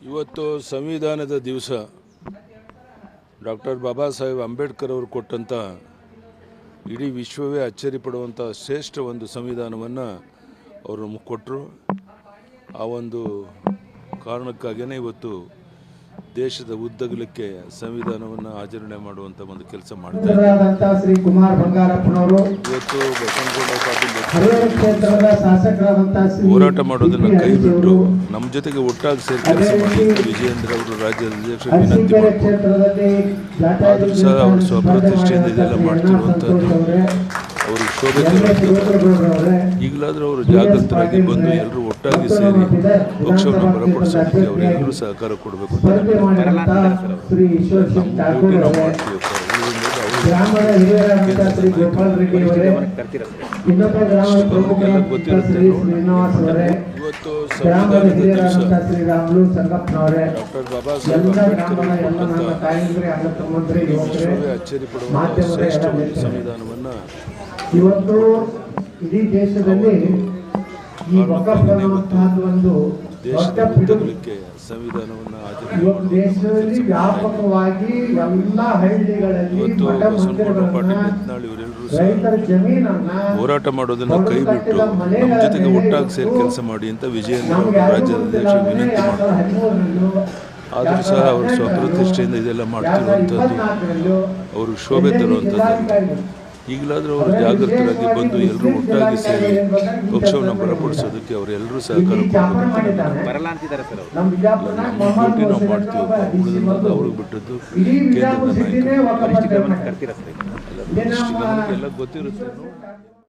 ಇವತ್ತು ಸಂವಿಧಾನದ ದಿವಸ ಡಾಕ್ಟರ್ ಬಾಬಾ ಸಾಹೇಬ್ ಅಂಬೇಡ್ಕರ್ ಅವರು ಕೊಟ್ಟಂಥ ಇಡೀ ವಿಶ್ವವೇ ಅಚ್ಚರಿ ಪಡುವಂಥ ಶ್ರೇಷ್ಠ ಒಂದು ಸಂವಿಧಾನವನ್ನು ಅವರು ಕೊಟ್ಟರು. ಆ ಒಂದು ಕಾರಣಕ್ಕಾಗಿಯೇ ಇವತ್ತು ದೇಶದ ಉದ್ದಗಲಕ್ಕೆ ಸಂವಿಧಾನವನ್ನು ಆಚರಣೆ ಮಾಡುವಂಥ ಒಂದು ಕೆಲಸ ಮಾಡ್ತಾರೆ. ಶ್ರೀ ಕುಮಾರ್ ಬಂಗಾರಪ್ಪನವರು ಇವತ್ತು ಬಸವನಗೌಡ ಪಾಟೀಲ್ ಶಾಸಕರಾದಂತಹ ಹೋರಾಟ ಮಾಡೋದನ್ನು ಕೈ ಬಿಟ್ಟು ನಮ್ಮ ಜೊತೆಗೆ ಒಟ್ಟಾಗಿ ಸೇರಿ ಕೆಲಸ ಮಾಡಿ ವಿಜಯೇಂದ್ರ ಅವರು ರಾಜ್ಯದ ಅಧ್ಯಕ್ಷರು ವಿನಂತಿ ಮಾಡಿದ್ರು. ಆದರೂ ಸಹ ಅವರು ಸ್ವಪ್ರತಿಷ್ಠೆಯಿಂದ ಇದೆಲ್ಲ ಮಾಡ್ತಿರುವಂಥದ್ದು ಅವರು ಶೋಭೆ ತರುವಂಥದ್ದು. ಈಗಲಾದರೂ ಅವರು ಜಾಗೃತರಾಗಿ ಬಂದು ಎಲ್ಲರೂ ಒಟ್ಟಾಗಿ ಸೇರಿ ಪಕ್ಷವನ್ನು ಬಲಪಡಿಸೋದಕ್ಕೆ ಅವರೆಲ್ಲರೂ ಸಹಕಾರ ಕೊಡಬೇಕು ಅಂತ ನಾವು ಮಾಡ್ತೀವಿ. ಗೊತ್ತಿರುತ್ತೆ. ಇವತ್ತು ಸಂವಿಧಾನದ ದಿವಸ ಡಾಕ್ಟರ್ ಬಾಬಾ ಸಾಹೇಬ್ ಅಂಬೇಡ್ಕರ್ ವಿಶ್ವವೇ ಅಚ್ಚರಿ ಪಡುವಂಥ ಶ್ರೇಷ್ಠ ಒಂದು ಸಂವಿಧಾನವನ್ನು ಇವತ್ತು ಇಡೀ ದೇಶದಲ್ಲಿ ಈ ದೇಶದ ಉದ್ದಗಲಕ್ಕೆ ಸಂವಿಧಾನವನ್ನು ದೇಶದಲ್ಲಿ ವ್ಯಾಪಕವಾಗಿ ಎಲ್ಲ ಹಳ್ಳಿಗಳಲ್ಲಿ ಇವತ್ತು ಬಸವನಗೌಡ ಪಾಟೀಲ್ ಯತ್ನಾಳ್ ಇವರೆಲ್ಲರೂ ರೈತರ ಜಮೀನನ್ನ ಹೋರಾಟ ಮಾಡೋದನ್ನು ಕೈ ಬಿಟ್ಟು ನಮ್ಮ ಜೊತೆಗೆ ಒಟ್ಟಾಗಿ ಸೇರಿ ಕೆಲಸ ಮಾಡಿ ಅಂತ ವಿಜಯೇಂದ್ರ ಅವರು ರಾಜ್ಯದ ಅಧ್ಯಕ್ಷರು ವಿನಂತಿ ಮಾಡಿದ್ರು. ಆದರೂ ಸಹ ಅವರು ಸ್ವಪ್ರತಿಷ್ಠೆಯಿಂದ ಇದೆಲ್ಲ ಮಾಡ್ತಿರುವಂಥದ್ದು ಅವರು ಶೋಭೆ ತರುವಂಥದ್ದು. ಈಗಲಾದರೂ ಅವರು ಜಾಗೃತರಾಗಿ ಬಂದು ಎಲ್ಲರೂ ಒಟ್ಟಾಗಿ ಸೇರಿ ಪಕ್ಷವನ್ನು ಬಲಪಡಿಸೋದಕ್ಕೆ ಅವರೆಲ್ಲರೂ ಸಹಕಾರ ನಮ್ಮ ಡ್ಯೂಟಿ ನಾವು ಮಾಡ್ತೀವಪ್ಪ. ಉಳಿದ ಅವ್ರಿಗೆ ಬಿಟ್ಟದ್ದು ಕೇಂದ್ರದ ನಾಯಕರು ಎಲ್ಲ ಗೊತ್ತಿರುತ್ತೆ.